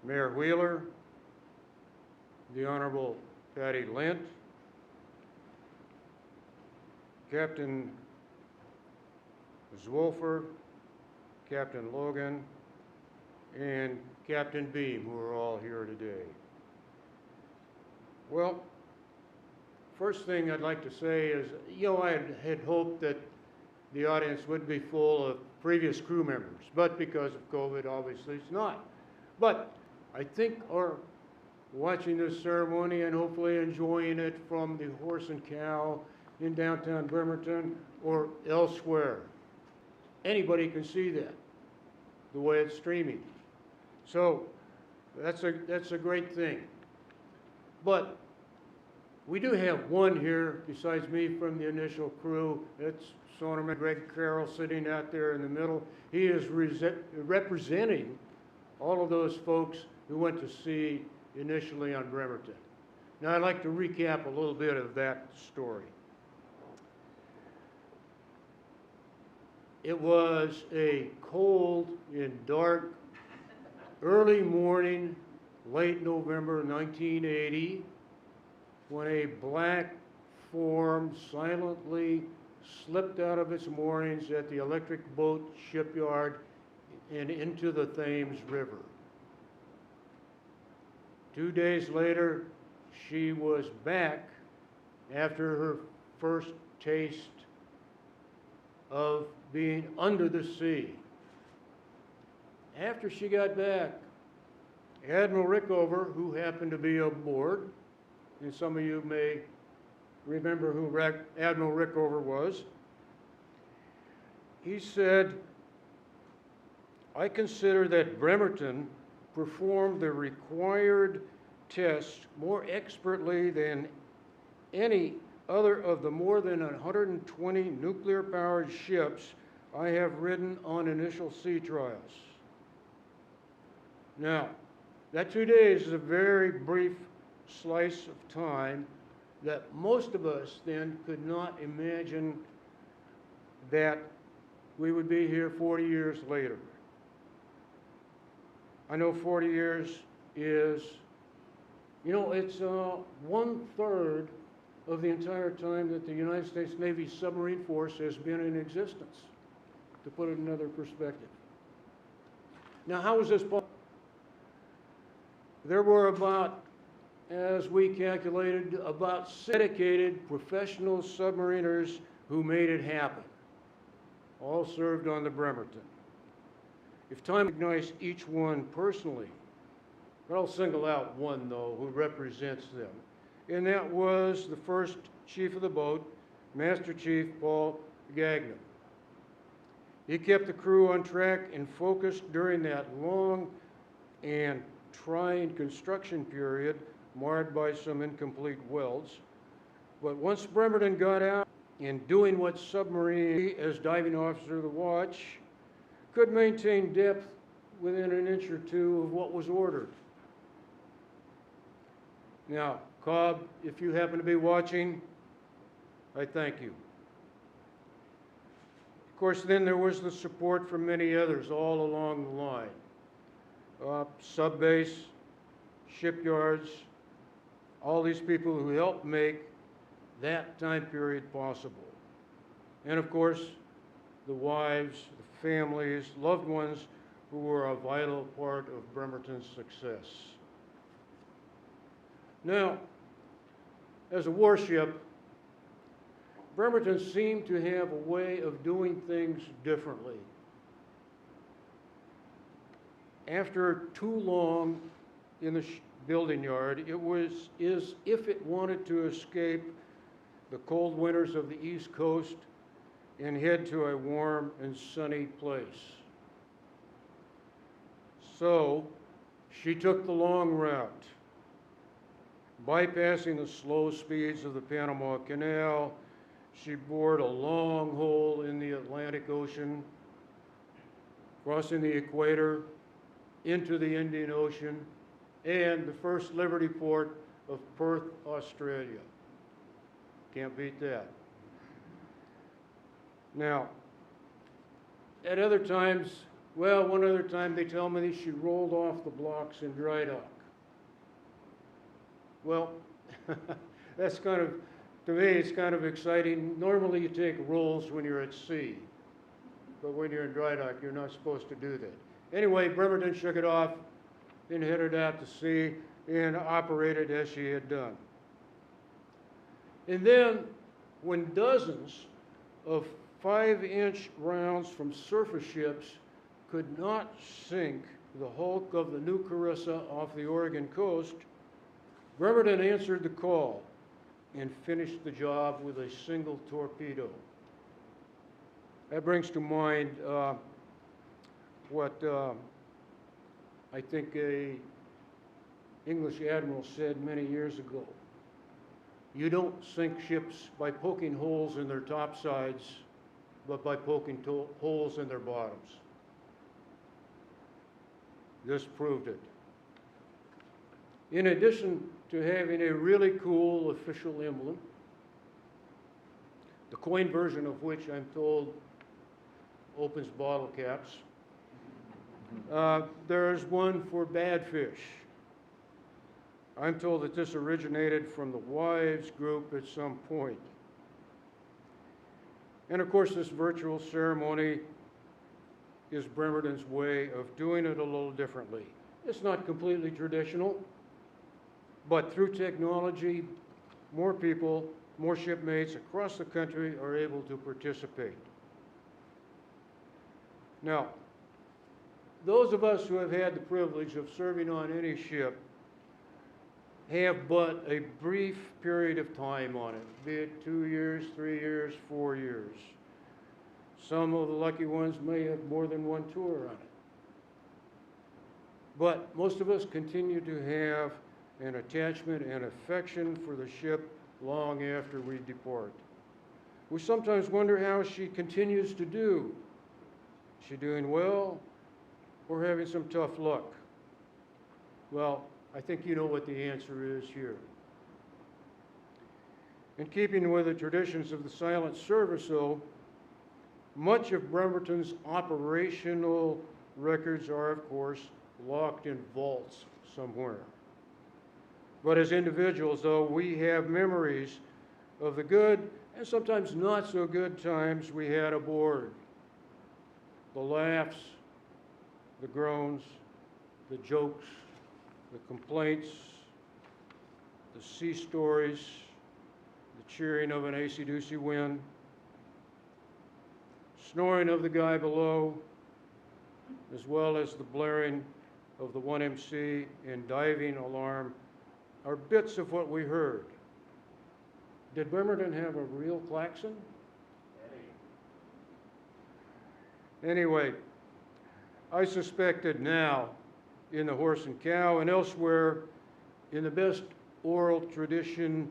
Mayor Wheeler, the Honorable Patty Lint, Captain Zwolfer, Captain Logan, and Captain Beam, who are all here today. Well, first thing I'd like to say is, I had hoped that the audience would be full of previous crew members, but because of COVID, obviously it's not. But I think are watching this ceremony and hopefully enjoying it from the Horse and Cow in downtown Bremerton or elsewhere. Anybody can see that, the way it's streaming. So that's a great thing. But we do have one here besides me from the initial crew. It's Sonderman Greg Carroll sitting out there in the middle. He is representing all of those folks who went to sea initially on Bremerton. Now I'd like to recap a little bit of that story. It was a cold and dark early morning, late November 1980, when a black form silently slipped out of its moorings at the Electric Boat Shipyard and into the Thames River. 2 days later, she was back after her first taste of being under the sea. After she got back, Admiral Rickover, who happened to be aboard, and some of you may remember who Admiral Rickover was, he said, "I consider that Bremerton performed the required test more expertly than any other of the more than 120 nuclear-powered ships I have ridden on initial sea trials." Now, that 2 days is a very brief slice of time that most of us then could not imagine that we would be here 40 years later. I know 40 years is, it's 1/3 of the entire time that the United States Navy submarine force has been in existence, to put it in another perspective. Now, how was this possible? There were about, as we calculated, about 6 dedicated professional submariners who made it happen. All served on the Bremerton. If time recognized each one personally, but I'll single out one, though, who represents them. And that was the first chief of the boat, Master Chief Paul Gagnon. He kept the crew on track and focused during that long and trying construction period, marred by some incomplete welds. But once Bremerton got out and doing what submarine, as diving officer of the watch, could maintain depth within an inch or two of what was ordered. Now, Cobb, if you happen to be watching, I thank you. Of course, then there was the support from many others all along the line. Subbase, shipyards, all these people who helped make that time period possible. And of course, the wives, the families, loved ones who were a vital part of Bremerton's success. Now, as a warship, Bremerton seemed to have a way of doing things differently. After too long in the building yard, is if it wanted to escape the cold winters of the East Coast and head to a warm and sunny place. So she took the long route, bypassing the slow speeds of the Panama Canal. She bored a long hole in the Atlantic Ocean, crossing the equator into the Indian Ocean, and the first Liberty port of Perth, Australia. Can't beat that. Now, at other times, Well, one other time they tell me she rolled off the blocks in dry dock. Well, that's kind of, to me, it's kind of exciting. Normally you take rolls when you're at sea, but when you're in dry dock, you're not supposed to do that. Anyway, Bremerton shook it off, then headed out to sea and operated as she had done. And then, when dozens of 5-inch rounds from surface ships could not sink the hulk of the new Carissa off the Oregon coast, Bremerton answered the call and finished the job with a single torpedo. That brings to mind what I think a English admiral said many years ago. You don't sink ships by poking holes in their topsides, but by poking holes in their bottoms. This proved it. In addition to having a really cool official emblem, the coin version of which I'm told opens bottle caps, there's one for bad fish. I'm told that this originated from the wives group at some point. And of course, this virtual ceremony is Bremerton's way of doing it a little differently. It's not completely traditional, but through technology, more people, more shipmates across the country are able to participate. Now, those of us who have had the privilege of serving on any ship have but a brief period of time on it, be it 2 years, 3 years, 4 years. Some of the lucky ones may have more than one tour on it. But most of us continue to have an attachment and affection for the ship long after we depart. We sometimes wonder how she continues to do. Is she doing well or having some tough luck? Well, I think you know what the answer is here. In keeping with the traditions of the silent service, though, much of Bremerton's operational records are, of course, locked in vaults somewhere. But as individuals, though, we have memories of the good and sometimes not so good times we had aboard. The laughs, the groans, the jokes, the complaints, the sea stories, the cheering of an acey-deucey wind, snoring of the guy below, as well as the blaring of the 1MC and diving alarm are bits of what we heard. Did Bremerton have a real klaxon? Anyway, I suspected now in the Horse and Cow and elsewhere in the best oral tradition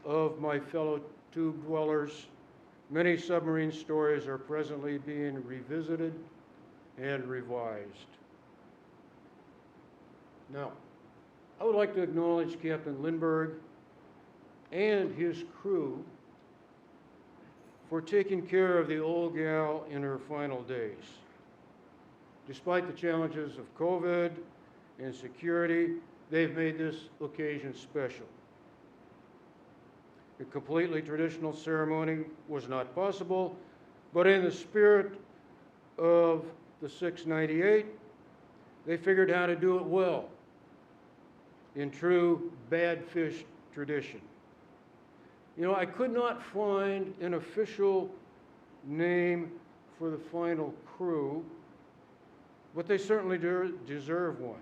of my fellow tube dwellers, many submarine stories are presently being revisited and revised. Now, I would like to acknowledge Captain Lindbergh and his crew for taking care of the old gal in her final days. Despite the challenges of COVID and security, they've made this occasion special. A completely traditional ceremony was not possible, but in the spirit of the 698, they figured how to do it well in true bad fish tradition. You know, I could not find an official name for the final crew, but they certainly deserve one.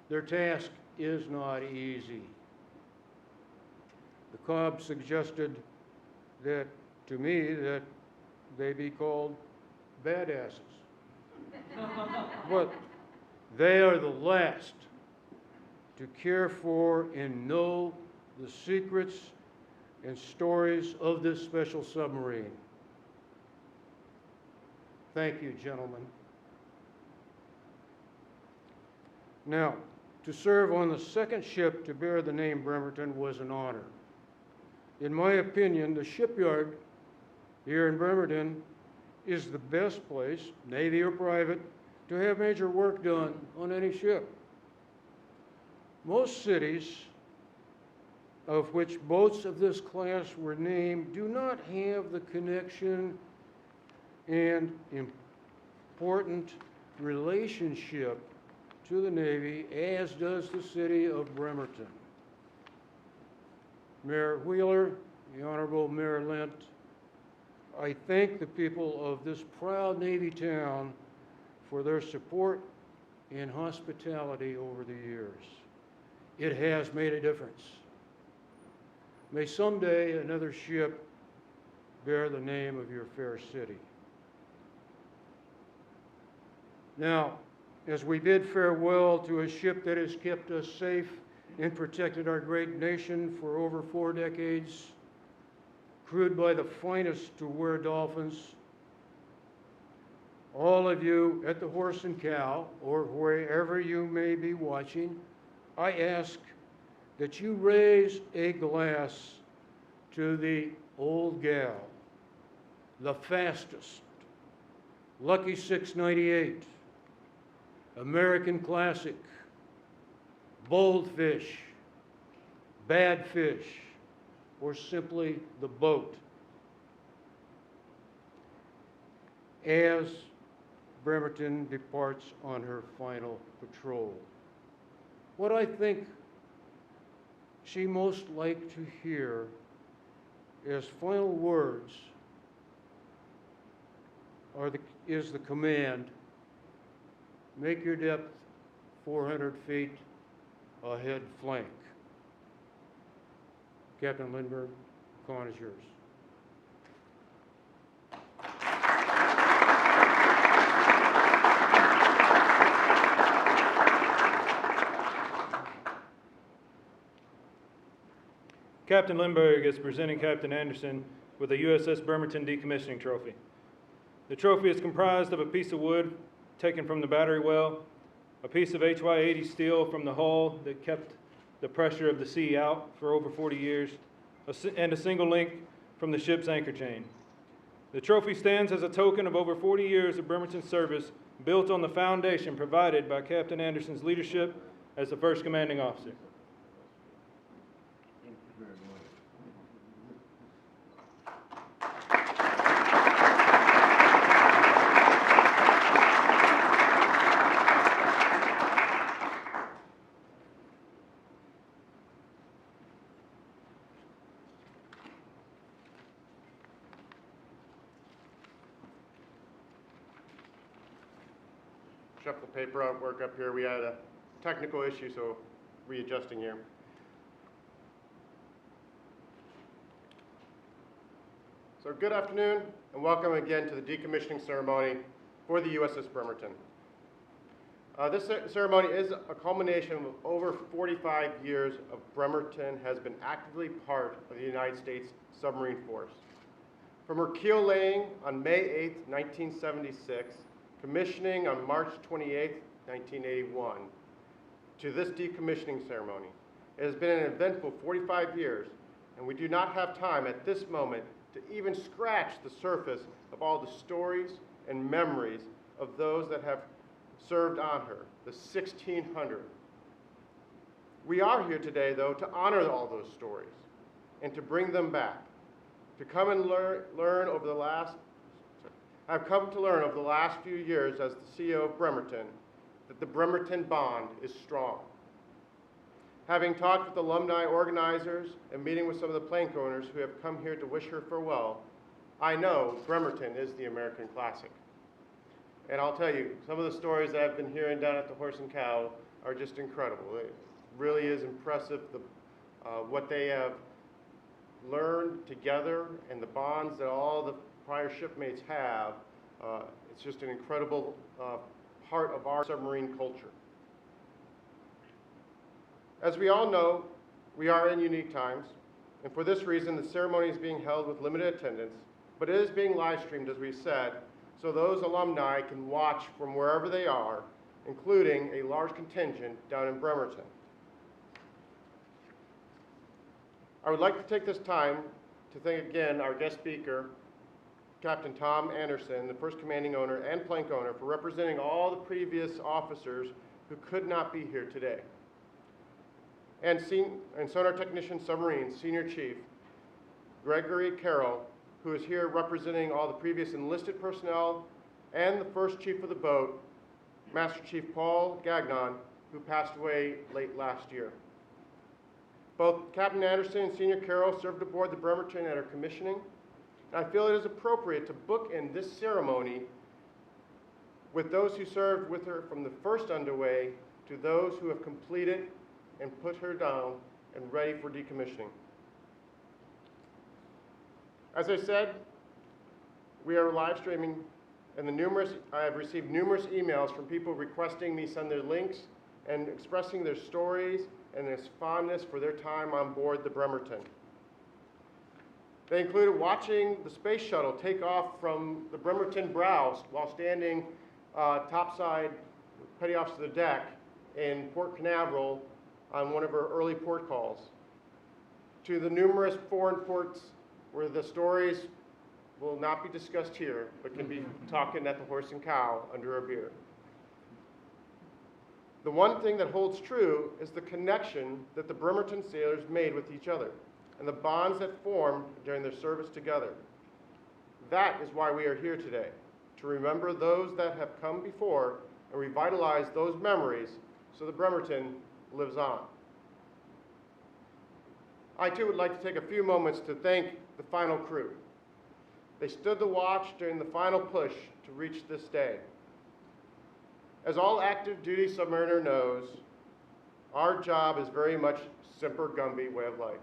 Their task is not easy. The Cobb suggested that, to me, that they be called badasses. But they are the last to care for and know the secrets and stories of this special submarine. Thank you, gentlemen. Now, to serve on the second ship to bear the name Bremerton was an honor. In my opinion, the shipyard here in Bremerton is the best place, Navy or private, to have major work done on any ship. Most cities of which boats of this class were named do not have the connection and important relationship to the Navy as does the city of Bremerton. Mayor Wheeler, the Honorable Mayor Lent, I thank the people of this proud Navy town for their support and hospitality over the years. It has made a difference. May someday another ship bear the name of your fair city. Now, as we bid farewell to a ship that has kept us safe and protected our great nation for over 4 decades, crewed by the finest to wear dolphins, all of you at the Horse and Cow, or wherever you may be watching, I ask that you raise a glass to the old gal, the fastest, Lucky 698, American Classic, Bold Fish, Bad Fish, or simply the boat, as Bremerton departs on her final patrol. What I think she most liked to hear as final words is the command, make your depth 400 feet ahead flank. Captain Lindbergh, the con is yours. Captain Lindbergh is presenting Captain Anderson with a USS Bremerton Decommissioning Trophy. The trophy is comprised of a piece of wood taken from the battery well, a piece of HY-80 steel from the hull that kept the pressure of the sea out for over 40 years, and a single link from the ship's anchor chain. The trophy stands as a token of over 40 years of Bremerton service built on the foundation provided by Captain Anderson's leadership as the first commanding officer. Shuffle the paper out, work up here. We had a technical issue, so readjusting here. So good afternoon, and welcome again to the decommissioning ceremony for the USS Bremerton. This ceremony is a culmination of over 45 years of Bremerton has been actively part of the United States submarine force. From her keel laying on May 8, 1976, commissioning on March 28, 1981, to this decommissioning ceremony. It has been an eventful 45 years, and we do not have time at this moment to even scratch the surface of all the stories and memories of those that have served on her, the 1,600. We are here today, though, to honor all those stories and to bring them back, to come and learn over the last I've come to learn over the last few years as the CEO of Bremerton that the Bremerton bond is strong. Having talked with alumni organizers and meeting with some of the plank owners who have come here to wish her farewell, I know Bremerton is the American classic. And I'll tell you, some of the stories that I've been hearing down at the Horse and Cow are just incredible. It really is impressive what they have learned together and the bonds that all the prior shipmates have. It's just an incredible part of our submarine culture. As we all know, we are in unique times, and for this reason, the ceremony is being held with limited attendance, but it is being live streamed, as we said, so those alumni can watch from wherever they are, including a large contingent down in Bremerton. I would like to take this time to thank again our guest speaker, Captain Tom Anderson, the first commanding owner and plank owner, for representing all the previous officers who could not be here today. And Sonar Technician Submarine Senior Chief Gregory Carroll, who is here representing all the previous enlisted personnel, and the first chief of the boat, Master Chief Paul Gagnon, who passed away late last year. Both Captain Anderson and Senior Carroll served aboard the Bremerton at her commissioning, and I feel it is appropriate to bookend this ceremony with those who served with her from the first underway to those who have completed and put her down and ready for decommissioning. As I said, we are live streaming, and I have received numerous emails from people requesting me send their links and expressing their stories and their fondness for their time on board the Bremerton. They included watching the space shuttle take off from the Bremerton bows while standing topside, petty officer of the deck in Port Canaveral on one of her early port calls, to the numerous foreign ports where the stories will not be discussed here, but can be talking at the Horse and Cow under a beer. The one thing that holds true is the connection that the Bremerton sailors made with each other and the bonds that formed during their service together. That is why we are here today, to remember those that have come before and revitalize those memories so the Bremerton lives on. I too would like to take a few moments to thank the final crew. They stood the watch during the final push to reach this day. As all active duty submariner knows, our job is very much Semper Gumby way of life.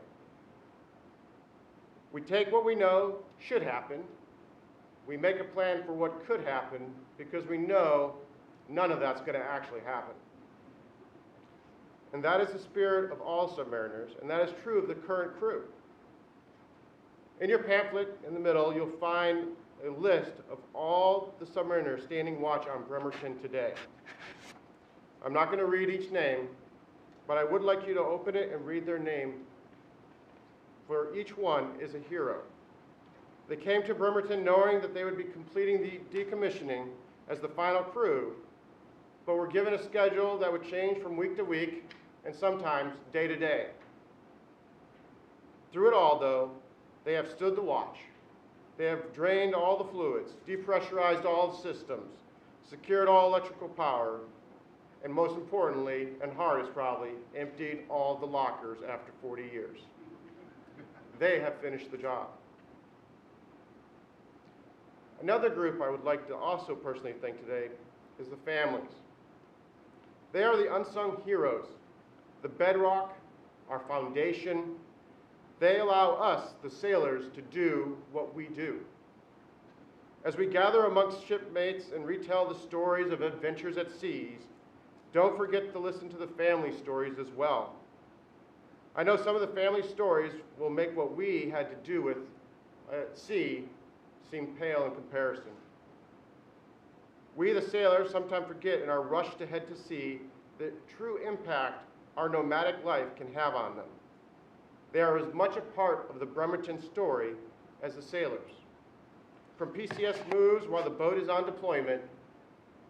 We take what we know should happen. We make a plan for what could happen because we know none of that's going to actually happen. And that is the spirit of all submariners, and that is true of the current crew. In your pamphlet in the middle, you'll find a list of all the submariners standing watch on Bremerton today. I'm not going to read each name, but I would like you to open it and read their name, for each one is a hero. They came to Bremerton knowing that they would be completing the decommissioning as the final crew, but were given a schedule that would change from week to week and sometimes day to day. Through it all, though, they have stood the watch. They have drained all the fluids, depressurized all the systems, secured all electrical power, and most importantly, and hardest probably, emptied all the lockers after 40 years. They have finished the job. Another group I would like to also personally thank today is the families. They are the unsung heroes, the bedrock, our foundation. They allow us, the sailors, to do what we do. As we gather amongst shipmates and retell the stories of adventures at seas, don't forget to listen to the family stories as well. I know some of the family stories will make what we had to do with at sea seem pale in comparison. We, the sailors, sometimes forget in our rush to head to sea the true impact our nomadic life can have on them. They are as much a part of the Bremerton story as the sailors. From PCS moves while the boat is on deployment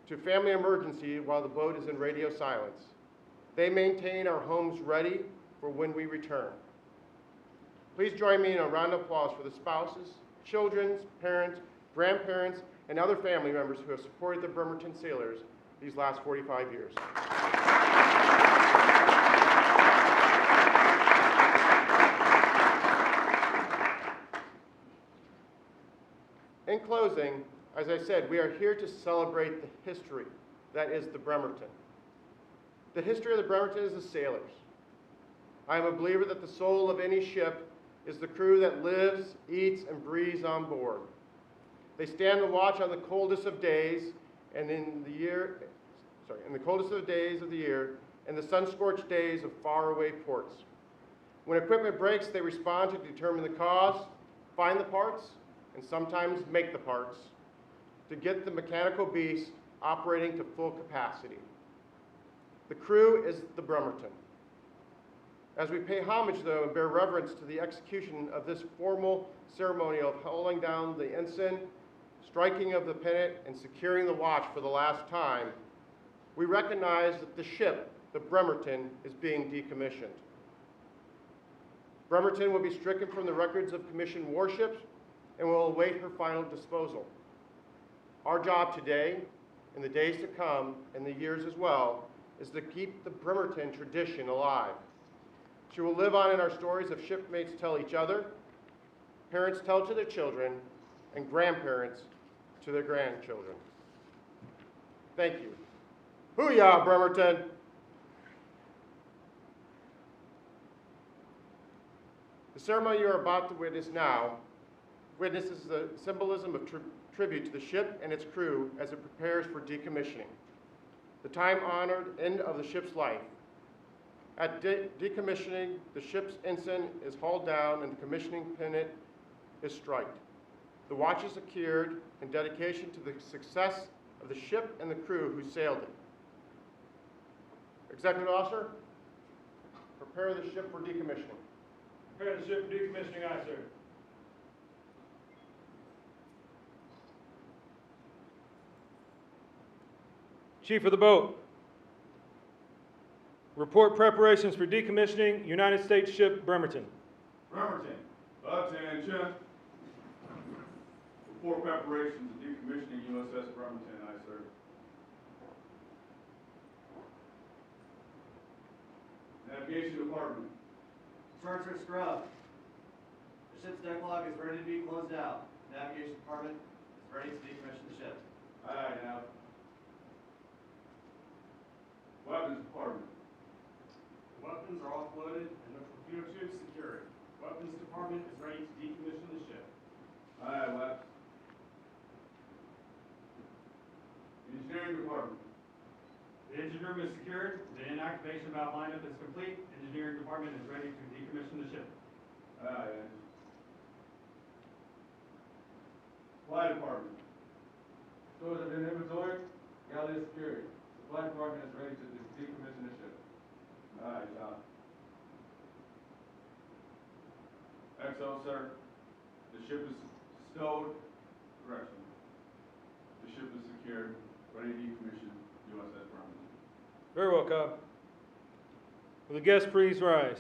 to family emergency while the boat is in radio silence, they maintain our homes ready for when we return. Please join me in a round of applause for the spouses, children, parents, grandparents, and other family members who have supported the Bremerton sailors these last 45 years. In closing, as I said, we are here to celebrate the history that is the Bremerton. The history of the Bremerton is the sailors. I am a believer that the soul of any ship is the crew that lives, eats, and breathes on board. They stand the watch on the coldest of days, and in the coldest of days of the year, and the sun-scorched days of faraway ports. When equipment breaks, they respond to determine the cause, find the parts, and sometimes make the parts to get the mechanical beast operating to full capacity. The crew is the Bremerton. As we pay homage, though, and bear reverence to the execution of this formal ceremony of hauling down the ensign striking of the pennant, and securing the watch for the last time, we recognize that the ship, the Bremerton, is being decommissioned. Bremerton will be stricken from the records of commissioned warships and will await her final disposal. Our job today, in the days to come, and the years as well, is to keep the Bremerton tradition alive. She will live on in our stories of shipmates tell each other, parents tell to their children, and grandparents to their grandchildren. Thank you. Hoo-yah, Bremerton! The ceremony you are about to witness now witnesses the symbolism of tribute to the ship and its crew as it prepares for decommissioning, the time-honored end of the ship's life. At decommissioning, the ship's ensign is hauled down and the commissioning pennant is striked. The watch is secured in dedication to the success of the ship and the crew who sailed it. Executive Officer, prepare the ship for decommissioning. Prepare the ship for decommissioning, aye, sir. Chief of the boat, report preparations for decommissioning United States ship Bremerton. Bremerton, attention. Report preparations of decommissioning USS Bremerton, aye, sir. Navigation Department. Charts are scrubbed. The ship's deck log is ready to be closed out. Navigation Department is ready to decommission the ship. Aye, Nav. Weapons Department. Weapons are offloaded and the torpedo tubes secured. Weapons Department is ready to decommission the ship. Aye, West. Engineering Department. The engine room is secured. The inactivation valve lineup is complete. Engineering Department is ready to decommission the ship. Aye, Eng. Supply Department. Stores have been inventoried. Galley is secured. Supply department is ready to decommission the ship. Aye, John. XO, sir. The ship is stowed. Correction. The ship is secured, ready to decommission USS Bremerton. Very well, Cobb. Will the guests please rise?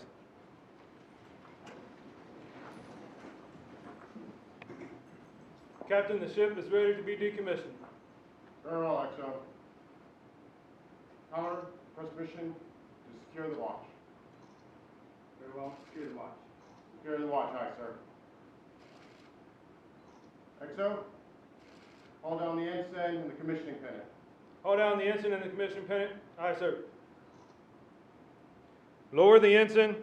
Captain, the ship is ready to be decommissioned. Very well, XO. Connor, press mission to secure the watch. Very well. Secure the watch. Secure the watch, aye, sir. XO, hold down the ensign and the commissioning pennant. Haul down the ensign and the commissioning pennant. Aye, sir. Lower the ensign.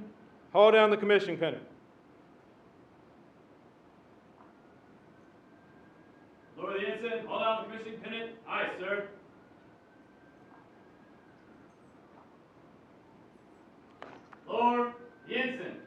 Haul down the commissioning pennant. Lower the ensign. Haul down the commissioning pennant. Aye, sir. Lower the ensign.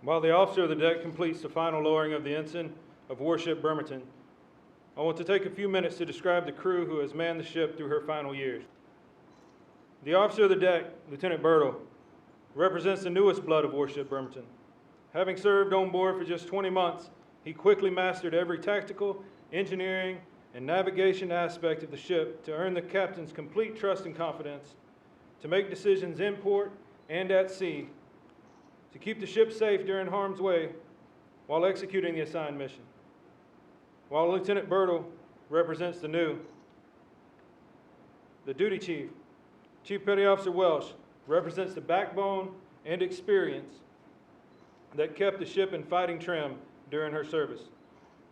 While the officer of the deck completes the final lowering of the ensign of warship Birmingham, I want to take a few minutes to describe the crew who has manned the ship through her final years. The officer of the deck, Lieutenant Birtle, represents the newest blood of warship Birmingham. Having served on board for just 20 months, he quickly mastered every tactical, engineering, and navigation aspect of the ship to earn the captain's complete trust and confidence, to make decisions in port and at sea, to keep the ship safe during harm's way while executing the assigned mission. While Lieutenant Birtle represents the new, the duty chief, Chief Petty Officer Welsh, represents the backbone and experience that kept the ship in fighting trim during her service.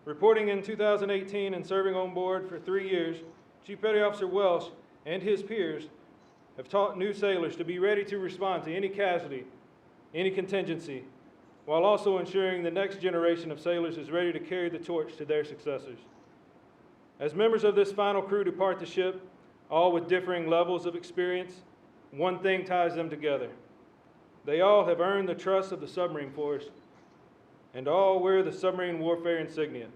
Reporting in 2018 and serving on board for 3 years, Chief Petty Officer Welsh and his peers have taught new sailors to be ready to respond to any casualty, any contingency, while also ensuring the next generation of sailors is ready to carry the torch to their successors. As members of this final crew depart the ship, all with differing levels of experience, one thing ties them together. They all have earned the trust of the submarine force and all wear the submarine warfare insignia.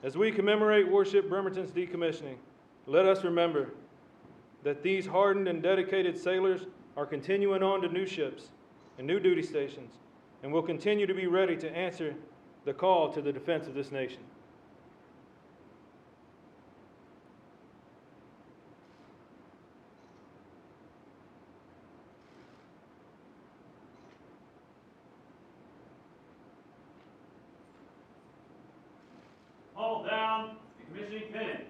As we commemorate Warship Bremerton's decommissioning, let us remember that these hardened and dedicated sailors are continuing on to new ships and new duty stations and will continue to be ready to answer the call to the defense of this nation. Haul down, decommissioning pennant.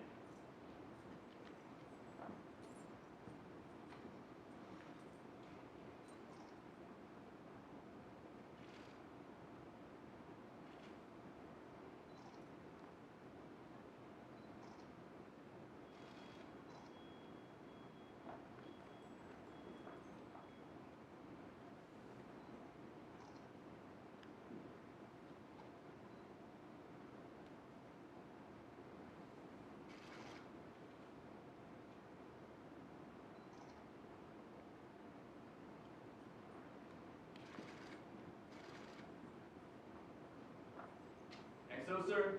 So, sir,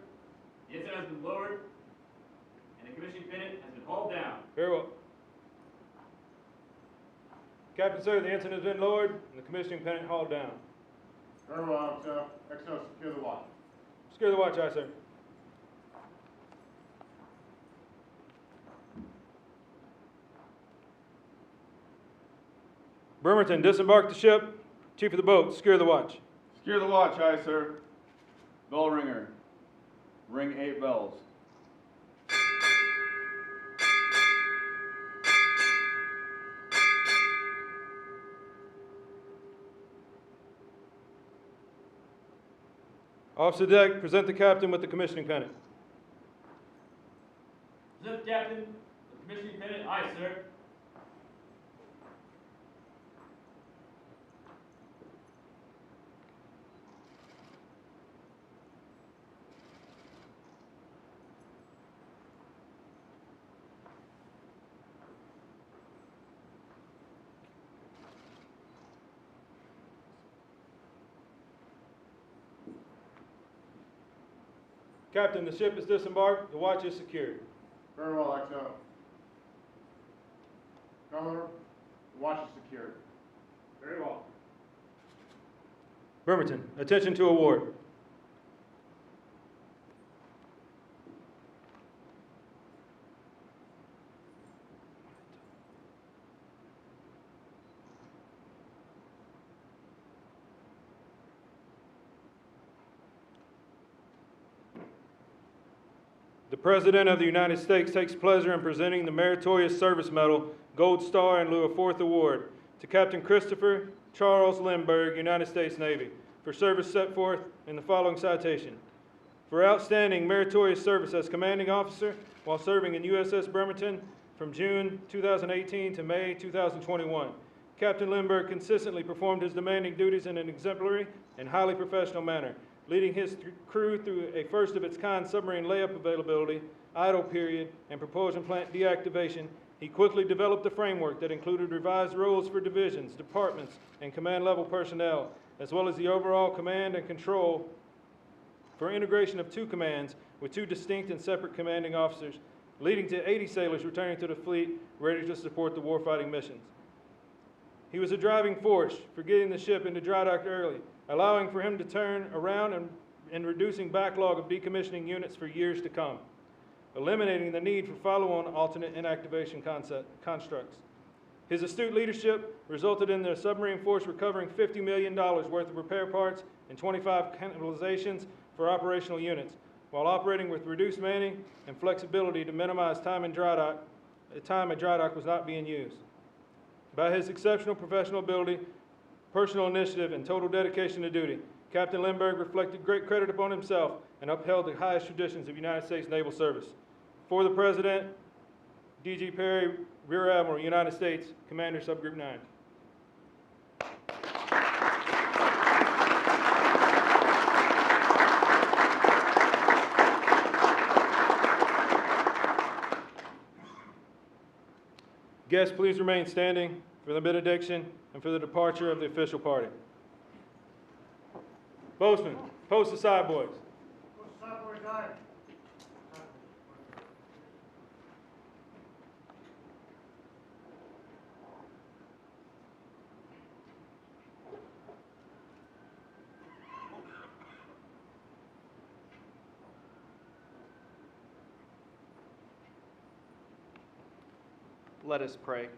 the ensign has been lowered, and the commissioning pennant has been hauled down. Very well. Captain, sir, the ensign has been lowered and the commissioning pennant hauled down. Very well, XO, secure the watch. Secure the watch, aye, sir. Bremerton, disembark the ship. Chief of the boat, secure the watch. Secure the watch, aye, sir. Bell ringer. Ring 8 bells. Officer deck, present the captain with the commissioning pennant. Present the captain, the commissioning pennant. Aye, sir. Captain, the ship is disembarked. The watch is secured. Very well, XO. Commodore, the watch is secured. Very well. Bremerton, attention to award. The President of the United States takes pleasure in presenting the Meritorious Service Medal, Gold Star in lieu of 4th Award to Captain Christopher Charles Lindbergh, United States Navy, for service set forth in the following citation. For outstanding meritorious service as commanding officer while serving in USS Bremerton from June 2018 to May 2021, Captain Lindbergh consistently performed his demanding duties in an exemplary and highly professional manner, leading his crew through a first-of-its-kind submarine layup availability, idle period, and propulsion plant deactivation. He quickly developed a framework that included revised roles for divisions, departments, and command-level personnel, as well as the overall command and control for integration of 2 commands with 2 distinct and separate commanding officers, leading to 80 sailors returning to the fleet ready to support the warfighting missions. He was a driving force for getting the ship into dry dock early, allowing for him to turn around and reducing backlog of decommissioning units for years to come, eliminating the need for follow-on alternate inactivation constructs. His astute leadership resulted in the submarine force recovering $50 million worth of repair parts and 25 cannibalizations for operational units, while operating with reduced manning and flexibility to minimize time a dry dock was not being used. By his exceptional professional ability, personal initiative, and total dedication to duty, Captain Lindbergh reflected great credit upon himself and upheld the highest traditions of United States naval service. For the President, D.G. Perry, Rear Admiral, United States, Commander, Subgroup 9. Guests, please remain standing for the benediction and for the departure of the official party. Bozeman, post aside, boys. Let us pray.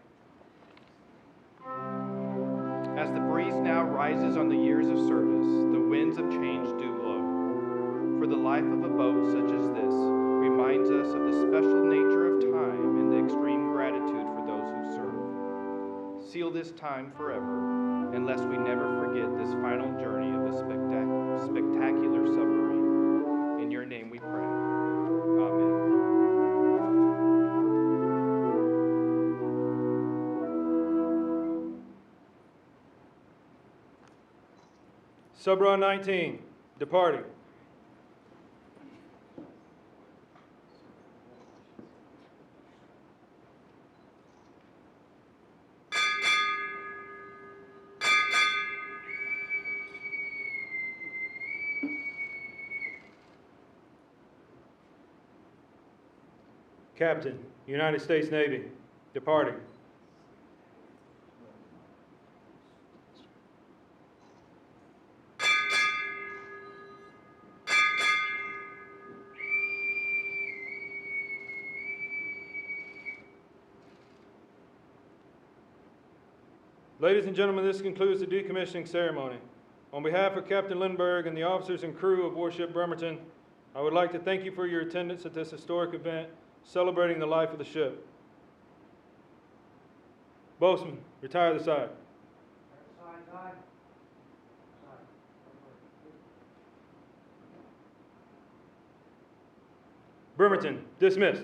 As the breeze now rises on the years of service, the winds of change do blow. For the life of a boat such as this reminds us of the special nature of time and the extreme gratitude for those who serve. Seal this time forever, and lest we never forget this final journey of a spectacular submarine. In your name we pray. Amen. Subrun 19, departing. Captain, United States Navy, departing. Ladies and gentlemen, this concludes the decommissioning ceremony. On behalf of Captain Lindbergh and the officers and crew of Warship Bremerton, I would like to thank you for your attendance at this historic event celebrating the life of the ship. Bosun, retire the side. Bremerton, dismissed.